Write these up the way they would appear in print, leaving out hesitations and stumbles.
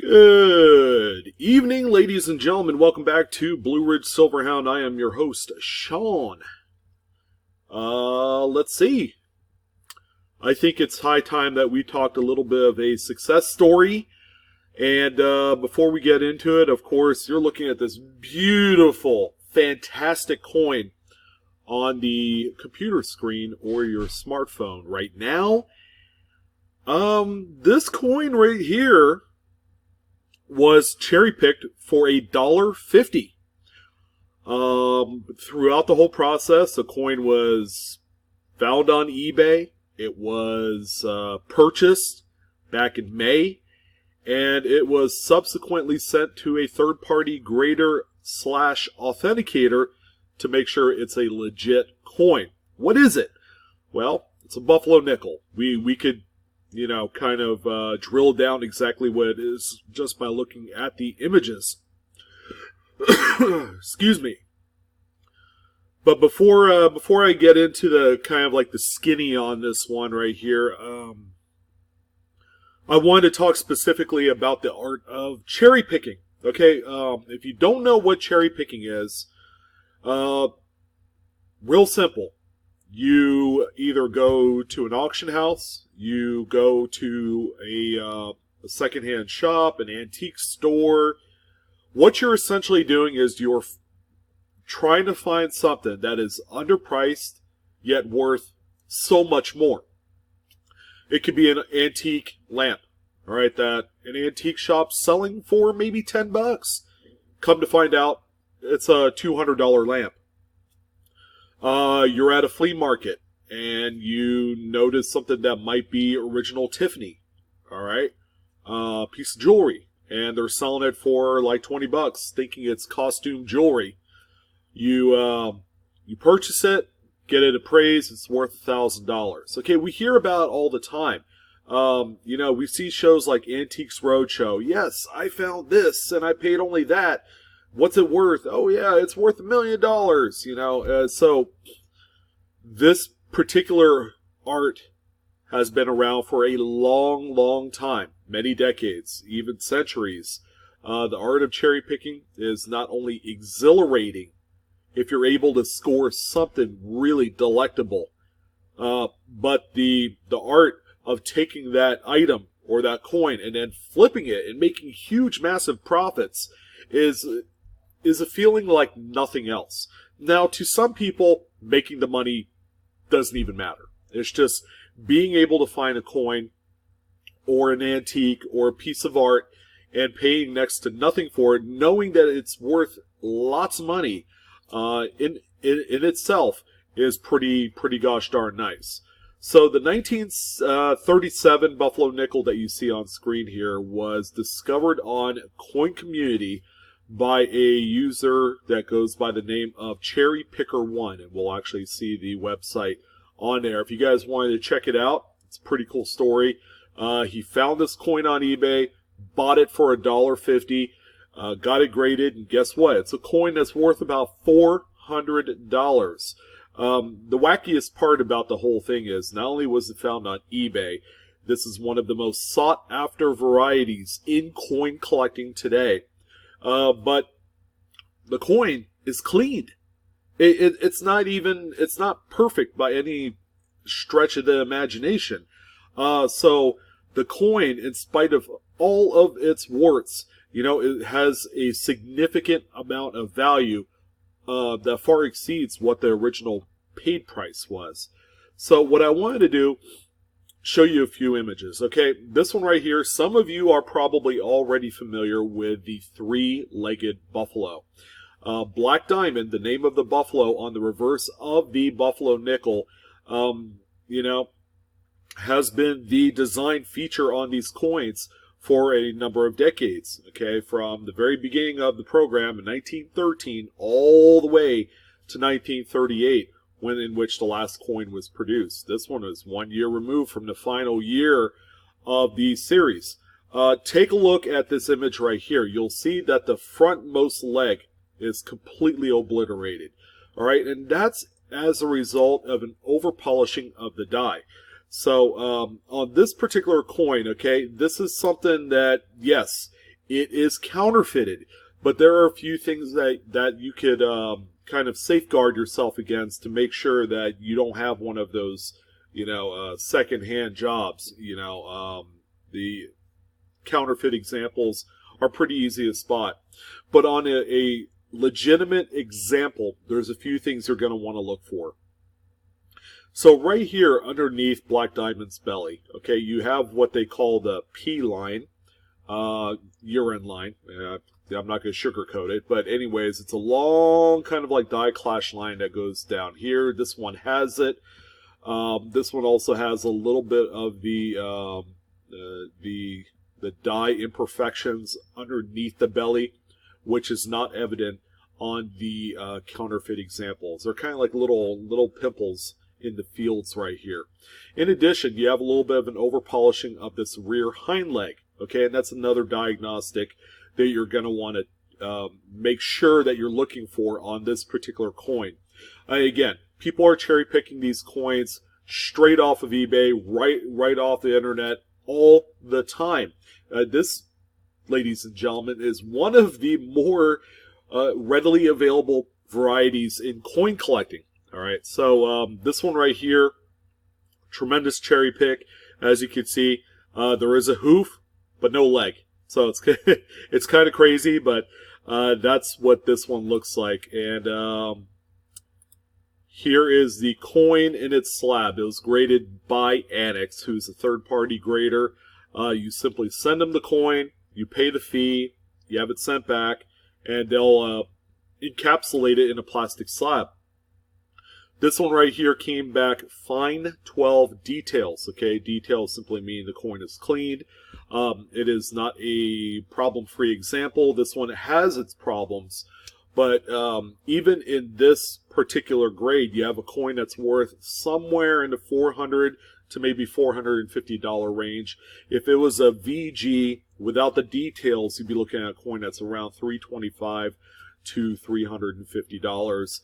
Good evening, ladies and gentlemen. Welcome back to Blue Ridge Silverhound. I am your host, Sean. Let's see. I think it's high time that we talked a little bit of a success story. And before we get into it, of course, you're looking at this beautiful, fantastic coin on the computer screen or your smartphone right now. This coin right here was cherry-picked for $1.50. Throughout the whole process, the coin was found on eBay. It was purchased back in May, and it was subsequently sent to a third-party grader / authenticator to make sure it's a legit coin. What is it? Well, it's a Buffalo nickel. We could kind of drill down exactly what it is just by looking at the images. Excuse me. But before I get into the kind of like the skinny on this one right here, I wanted to talk specifically about the art of cherry picking. Okay, if you don't know what cherry picking is, real simple. You either go to an auction house, you go to a secondhand shop, an antique store. What you're essentially doing is you're trying to find something that is underpriced, yet worth so much more. It could be an antique lamp, all right, that an antique shop selling for maybe $10. Come to find out, it's a $200 lamp. You're at a flea market and you notice something that might be original Tiffany, all right, piece of jewelry, and they're selling it for like $20, thinking it's costume jewelry. You purchase it, get it appraised, it's worth $1,000. Okay, we hear about all the time. We see shows like Antiques Roadshow. Yes, I found this and I paid only that. What's it worth? Oh yeah, it's worth $1 million. So this particular art has been around for a long, long time, many decades, even centuries. The art of cherry picking is not only exhilarating if you're able to score something really delectable, but the art of taking that item or that coin and then flipping it and making huge, massive profits is a feeling like nothing else. Now, to some people, making the money doesn't even matter. It's just being able to find a coin or an antique or a piece of art and paying next to nothing for it, knowing that it's worth lots of money in itself is pretty gosh darn nice. So the 1937 Buffalo nickel that you see on screen here was discovered on Coin Community by a user that goes by the name of Cherry Picker One, and we'll actually see the website on there. If you guys wanted to check it out, it's a pretty cool story. He found this coin on eBay, bought it for $1.50, got it graded, and guess what? It's a coin that's worth about $400. The wackiest part about the whole thing is not only was it found on eBay, this is one of the most sought after varieties in coin collecting today. But the coin is clean. It's not perfect by any stretch of the imagination. So the coin, in spite of all of its warts, it has a significant amount of value that far exceeds what the original paid price was. So what I wanted to do, show you a few images. Okay, this one right here, some of you are probably already familiar with the three-legged buffalo. Black Diamond, the name of the buffalo on the reverse of the Buffalo nickel, has been the design feature on these coins for a number of decades. Okay, from the very beginning of the program in 1913 all the way to 1938, when in which the last coin was produced. This one is 1 year removed from the final year of the series. Take a look at this image right here. You'll see that the frontmost leg is completely obliterated. All right, and that's as a result of an over polishing of the die. So on this particular coin, okay, this is something that, yes, it is counterfeited. But there are a few things that you could kind of safeguard yourself against to make sure that you don't have one of those, secondhand jobs. The counterfeit examples are pretty easy to spot. But on a legitimate example, there's a few things you're going to want to look for. So right here underneath Black Diamond's belly, okay, you have what they call the P line, urine line. I'm not going to sugarcoat it, but anyways, it's a long kind of like dye clash line that goes down here. This one has it. This one also has a little bit of the dye imperfections underneath the belly, which is not evident on the counterfeit examples. They're kind of like little pimples in the fields right here. In addition, you have a little bit of an over polishing of this rear hind leg. Okay, and that's another diagnostic that you're going to want to make sure that you're looking for on this particular coin. Again, people are cherry picking these coins straight off of eBay, right off the internet, all the time. This, ladies and gentlemen, is one of the more readily available varieties in coin collecting. All right, so this one right here, tremendous cherry pick. As you can see, there is a hoof, but no leg. So it's kind of crazy, but that's what this one looks like. And here is the coin in its slab. It was graded by Annex, who's a third-party grader. You simply send them the coin, you pay the fee, you have it sent back, and they'll encapsulate it in a plastic slab. This one right here came back fine 12 details. Okay, details simply mean the coin is cleaned. It is not a problem-free example. This one has its problems, but even in this particular grade, you have a coin that's worth somewhere in the $400 to maybe $450 range. If it was a VG without the details, you'd be looking at a coin that's around $325 to $350.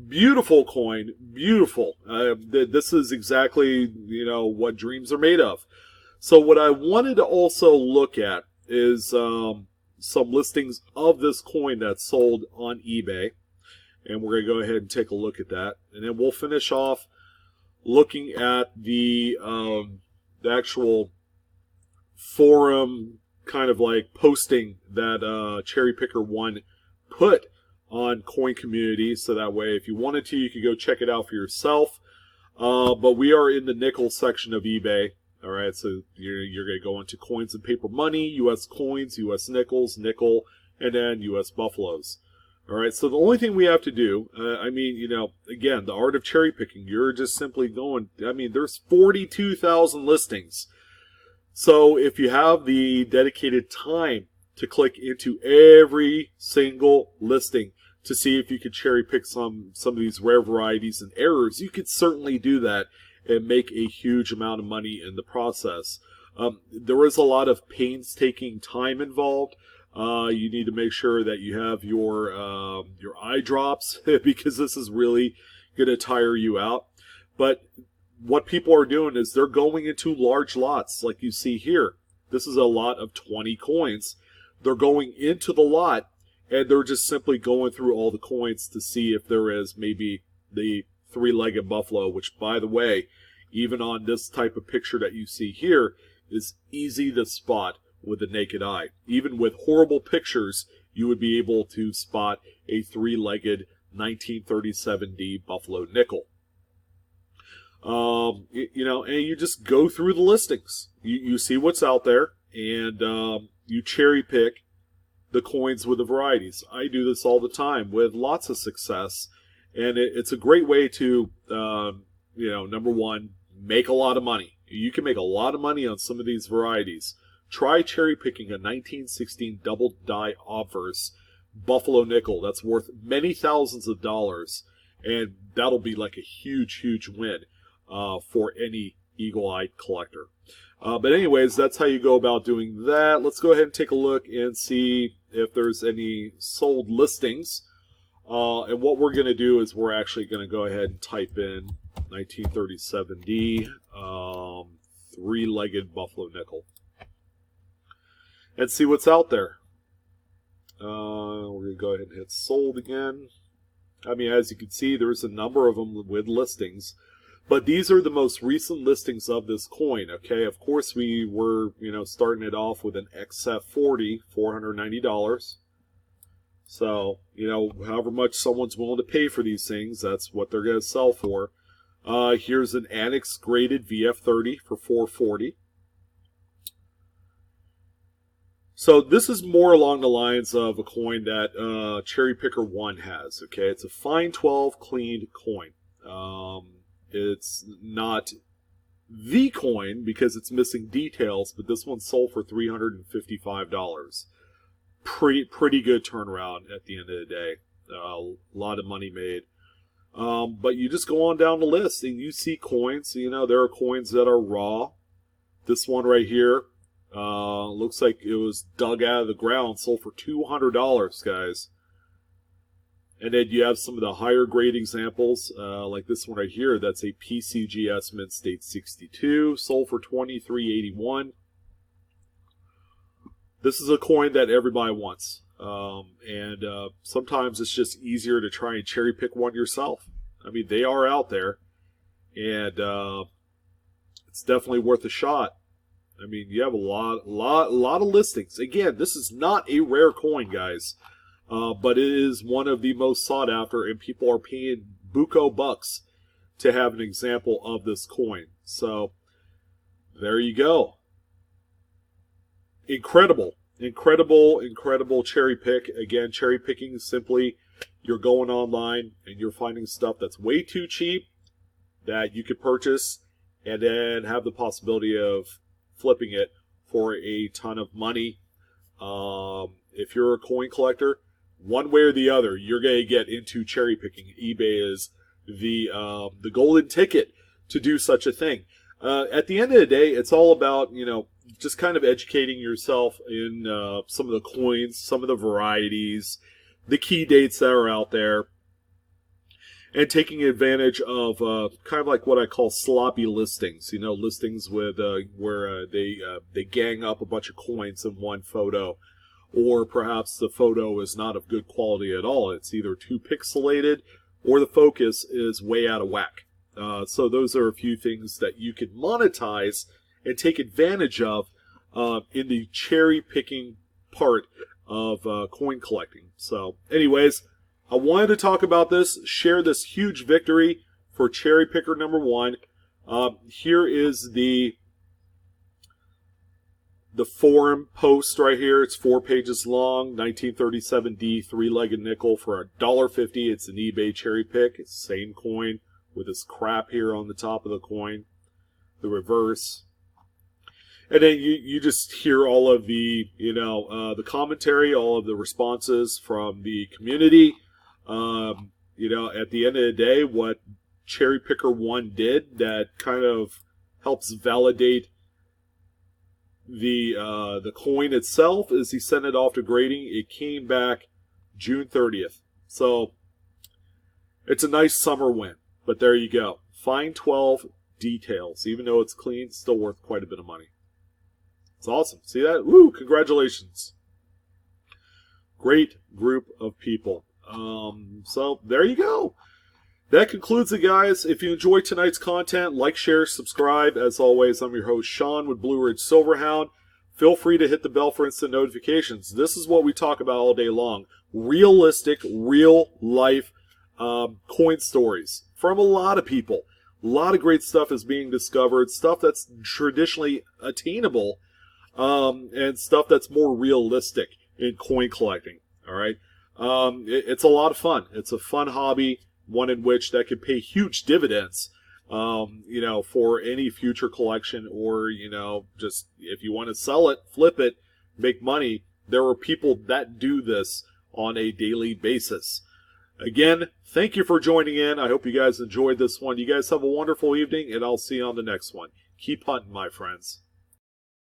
Beautiful coin, beautiful. This is exactly, what dreams are made of. So what I wanted to also look at is some listings of this coin that's sold on eBay. And we're going to go ahead and take a look at that. And then we'll finish off looking at the actual forum kind of like posting that Cherry Picker 1 put on Coin Community, so that way if you wanted to, you could go check it out for yourself. But we are in the nickel section of eBay. All right, so you're going to go into coins and paper money, U.S. coins, U.S. nickels, nickel, and then U.S. buffaloes. All right, so the only thing we have to do, again, the art of cherry picking, you're just simply going, there's 42,000 listings. So if you have the dedicated time to click into every single listing to see if you could cherry pick some of these rare varieties and errors, you could certainly do that and make a huge amount of money in the process. There is a lot of painstaking time involved. You need to make sure that you have your eye drops because this is really going to tire you out. But what people are doing is they're going into large lots like you see here. This is a lot of 20 coins. They're going into the lot and they're just simply going through all the coins to see if there is maybe the three-legged buffalo, which, by the way, even on this type of picture that you see here, is easy to spot with the naked eye. Even with horrible pictures, you would be able to spot a three-legged 1937D Buffalo nickel. And you just go through the listings. You see what's out there, and you cherry pick the coins with the varieties. I do this all the time with lots of success, and it's a great way to, number one, make a lot of money. You can make a lot of money on some of these varieties. Try cherry picking a 1916 double die obverse Buffalo nickel that's worth many thousands of dollars, and that'll be like a huge, huge win for any eagle-eyed collector. But anyways, that's how you go about doing that. Let's go ahead and take a look and see if there's any sold listings. And what we're going to do is we're actually going to go ahead and type in 1937D three-legged Buffalo nickel and see what's out there. going to go ahead and hit sold again. I mean, as you can see, there's a number of them with listings. But these are the most recent listings of this coin, okay? Of course, we were, starting it off with an XF40, $490. So, however much someone's willing to pay for these things, that's what they're going to sell for. Here's an Annex graded VF30 for $440. So this is more along the lines of a coin that Cherry Picker 1 has, okay? It's a Fine 12 cleaned coin. It's not the coin because it's missing details, but this one sold for $355. Pretty good turnaround at the end of the day. A lot of money made. But you just go on down the list and you see coins. There are coins that are raw. This one right here looks like it was dug out of the ground, sold for $200, guys. And then you have some of the higher grade examples, like this one right here. That's a PCGS Mint State 62, sold for $23.81. This is a coin that everybody wants. And sometimes it's just easier to try and cherry pick one yourself. I mean, they are out there. And it's definitely worth a shot. I mean, you have a lot of listings. Again, this is not a rare coin, guys. But it is one of the most sought after, and people are paying buco bucks to have an example of this coin. So, there you go. Incredible cherry pick. Again, cherry picking is simply you're going online and you're finding stuff that's way too cheap that you could purchase and then have the possibility of flipping it for a ton of money. If you're a coin collector, one way or the other, you're going to get into cherry picking. eBay is the golden ticket to do such a thing. At the end of the day, it's all about, just kind of educating yourself in some of the coins, some of the varieties, the key dates that are out there, and taking advantage of kind of like what I call sloppy listings. Listings with where they gang up a bunch of coins in one photo. Or perhaps the photo is not of good quality at all. It's either too pixelated or the focus is way out of whack. So those are a few things that you can monetize and take advantage of in the cherry picking part of coin collecting. So anyways, I wanted to talk about this, share this huge victory for cherry picker number 1. Here is the forum post right here. It's 4 pages long. 1937D 3-legged nickel for $1.50. It's an eBay cherry pick. It's the same coin with this crap here on the top of the coin. The reverse. And then you just hear all of the, the commentary, all of the responses from the community. At the end of the day, what Cherry Picker 1 did that kind of helps validate the coin itself is he sent it off to grading. It came back June 30th. So it's a nice summer win. But there you go. Fine 12 details. Even though it's clean, still worth quite a bit of money. It's awesome. See that? Woo! Congratulations. Great group of people. So there you go. That concludes it, guys. If you enjoyed tonight's content, like, share, subscribe. As always, I'm your host, Sean, with Blue Ridge Silverhound. Feel free to hit the bell for instant notifications. This is what we talk about all day long. Realistic, real-life coin stories from a lot of people. A lot of great stuff is being discovered. Stuff that's traditionally attainable, and stuff that's more realistic in coin collecting. All right? It's a lot of fun. It's a fun hobby. One in which that could pay huge dividends, for any future collection, or, just if you want to sell it, flip it, make money. There are people that do this on a daily basis. Again, thank you for joining in. I hope you guys enjoyed this one. You guys have a wonderful evening, and I'll see you on the next one. Keep hunting, my friends.